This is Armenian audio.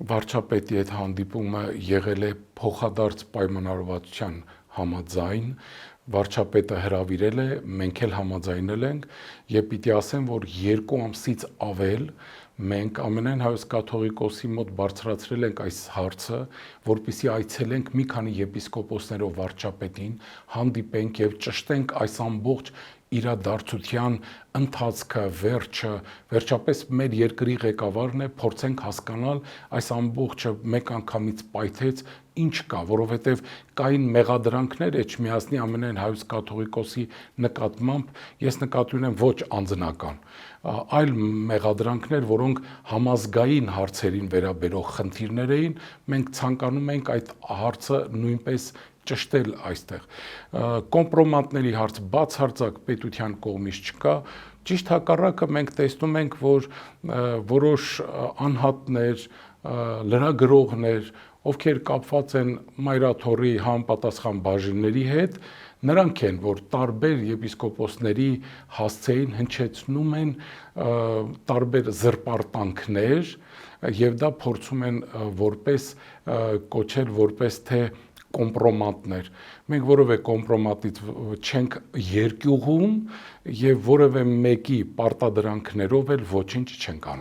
Վարչապետի հետ հանդիպումը եղել է փոխադարձ պայմանավորվածության համաձայն, վարչապետը հրավիրել է, մենք էլ համաձայնել ենք եւ պիտի ասեմ, որ 2 ամսից ավել մենք ամենայն հայոց կաթողիկոսի մոտ բարձրացրել ենք այս հարցը, որպեսզի այցելենք մի քանի եպիսկոպոսներով վարչապետին, հանդիպենք եւ ճշտենք այս ամբողջ իրադարձության ընթացքը, վերջը, վերջապես մեր երկրի ղեկավարն է, փորձենք հասկանալ այս ամբողջը մեկ անգամից պայթեց ինչ կա, որովհետև կային մեղադրանքներ Էջմիածնի ամենայն հայոց կաթողիկոսի նկատմամբ, ես նկատի ունեմ ոչ անձնական, այլ մեղադրանքներ, որոնք համազգային հարցերին վերաբերող խնդիրներ էին, մենք ցանկանում ենք այդ հարցը նույնպես ճշտել այստեղ։ Կոմպրոմատների հարց բացարձակ պետության կողմից չկա, ճիշտ հակառակը մենք տեսնում ենք, որ որոշ անհատներ, լրագրողներ, ովքեր կապված են մայրաթոռի համապատասխան բաժինների հետ, նրանք են, որ տարբեր եպիսկոպոսների հասցեին հնչեցնում են տարբեր զրպարտանքներ եւ դա փորձում են որպես կոչել որպես թե կոմպրոմատներ։ Մենք որևէ կոմպրոմատից չենք երկյուղում եւ որևէ մեկի պարտադրանքներով էլ ոչինչ չենք անում։